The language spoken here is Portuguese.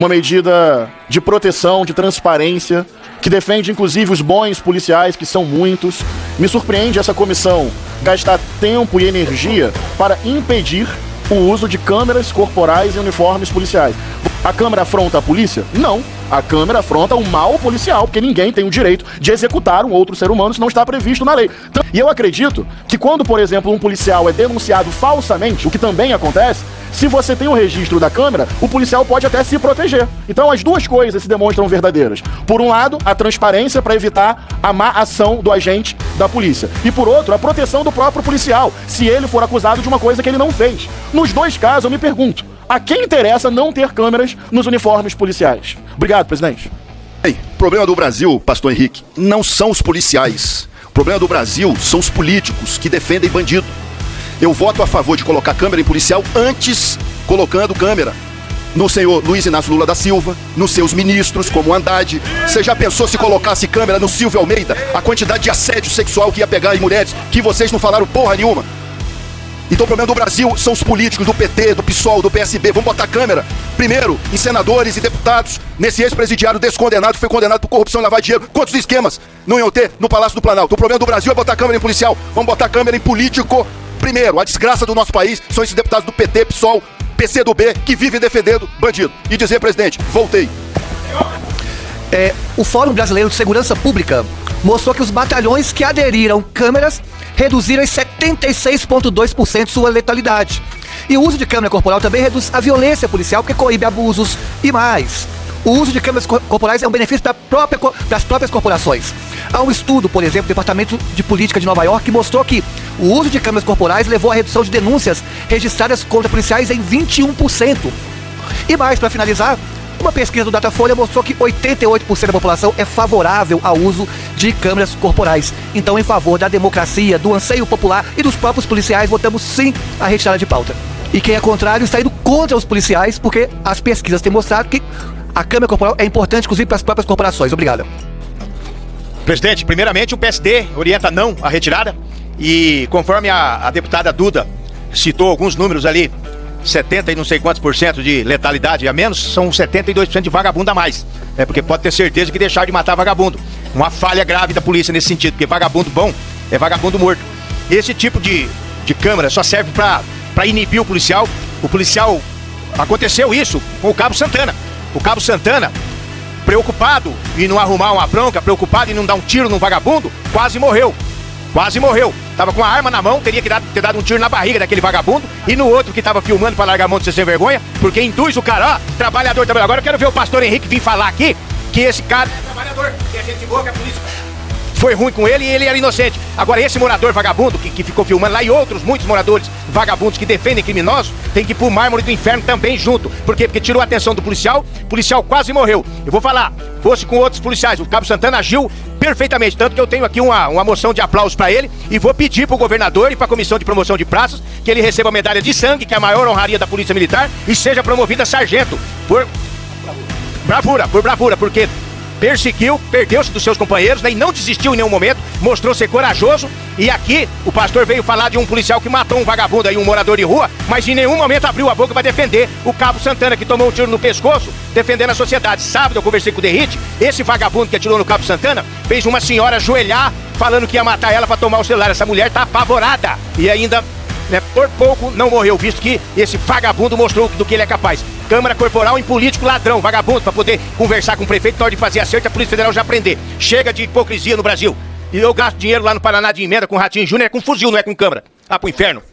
uma medida de proteção, de transparência, que defende inclusive os bons policiais, que são muitos. Me surpreende essa comissão gastar tempo e energia para impedir o uso de câmeras corporais em uniformes policiais. A Câmara afronta a polícia? Não. A Câmara afronta o mal policial, porque ninguém tem o direito de executar um outro ser humano se não está previsto na lei. E eu acredito que quando, por exemplo, um policial é denunciado falsamente, o que também acontece, se você tem o registro da Câmara, o policial pode até se proteger. Então as duas coisas se demonstram verdadeiras. Por um lado, a transparência para evitar a má ação do agente da polícia. E por outro, a proteção do próprio policial, se ele for acusado de uma coisa que ele não fez. Nos dois casos, eu me pergunto, a quem interessa não ter câmeras nos uniformes policiais? Obrigado, presidente. O problema do Brasil, pastor Henrique, não são os policiais. O problema do Brasil são os políticos que defendem bandido. Eu voto a favor de colocar câmera em policial antes colocando câmera no senhor Luiz Inácio Lula da Silva, nos seus ministros, como Haddad. Você já pensou se colocasse câmera no Silvio Almeida? A quantidade de assédio sexual que ia pegar as mulheres, que vocês não falaram porra nenhuma. Então o problema do Brasil são os políticos do PT, do PSOL, do PSB. Vamos botar câmera, primeiro, em senadores e deputados, nesse ex-presidiário descondenado, que foi condenado por corrupção e lavar dinheiro. Quantos esquemas não iam ter no Palácio do Planalto? O problema do Brasil é botar câmera em policial. Vamos botar câmera em político. Primeiro, a desgraça do nosso país são esses deputados do PT, PSOL, PCdoB, que vivem defendendo bandido. E dizer, presidente, voltei. O Fórum Brasileiro de Segurança Pública mostrou que os batalhões que aderiram câmeras reduziram em 76,2% sua letalidade. E o uso de câmera corporal também reduz a violência policial, porque coíbe abusos e mais. O uso de câmeras corporais é um benefício das próprias corporações. Há um estudo, por exemplo, do Departamento de Política de Nova York, que mostrou que o uso de câmeras corporais levou à redução de denúncias registradas contra policiais em 21%. E mais, para finalizar, uma pesquisa do Datafolha mostrou que 88% da população é favorável ao uso de câmeras corporais. Então, em favor da democracia, do anseio popular e dos próprios policiais, votamos sim a retirada de pauta. E quem é contrário está indo contra os policiais, porque as pesquisas têm mostrado que a câmera corporal é importante, inclusive, para as próprias corporações. Obrigado. Presidente, primeiramente o PSD orienta não a retirada e conforme a deputada Duda citou alguns números ali, 70 e não sei quantos por cento de letalidade a menos, são 72% de vagabundo a mais. Porque pode ter certeza que deixaram de matar vagabundo. Uma falha grave da polícia nesse sentido, porque vagabundo bom é vagabundo morto. Esse tipo de câmera só serve para inibir o policial. O policial, aconteceu isso com o Cabo Santana. O Cabo Santana, preocupado em não arrumar uma bronca, preocupado em não dar um tiro num vagabundo, quase morreu. Quase morreu. Tava com a arma na mão, teria que ter dado um tiro na barriga daquele vagabundo e no outro que tava filmando pra largar a mão de ser sem vergonha, porque induz o cara, ó, trabalhador. Agora eu quero ver o pastor Henrique vir falar aqui que esse cara é trabalhador, que a gente boa, que a polícia foi ruim com ele e ele era inocente. Agora esse morador vagabundo que ficou filmando lá e outros, muitos moradores vagabundos que defendem criminosos, tem que ir pro mármore do inferno também junto. Por quê? Porque tirou a atenção do policial, o policial quase morreu. Eu vou falar, fosse com outros policiais, o Cabo Santana agiu perfeitamente, tanto que eu tenho aqui uma moção de aplausos para ele e vou pedir pro governador e pra comissão de promoção de praças que ele receba a medalha de sangue, que é a maior honraria da Polícia Militar, e seja promovido a sargento por bravura, porque perseguiu, perdeu-se dos seus companheiros, né, e não desistiu em nenhum momento, mostrou ser corajoso. E aqui o pastor veio falar de um policial que matou um vagabundo aí, um morador de rua, mas em nenhum momento abriu a boca para defender o Cabo Santana, que tomou um tiro no pescoço, defendendo a sociedade. Sábado eu conversei com o Derrite, esse vagabundo que atirou no Cabo Santana fez uma senhora ajoelhar, falando que ia matar ela para tomar o celular. Essa mulher tá apavorada e ainda, né, por pouco não morreu, visto que esse vagabundo mostrou do que ele é capaz. Câmara corporal em político ladrão, vagabundo, para poder conversar com o prefeito na hora de fazer acerto, a Polícia Federal já prender. Chega de hipocrisia no Brasil. E eu gasto dinheiro lá no Paraná de emenda com o Ratinho Júnior, é com fuzil, não é com câmara. Ah, pro inferno.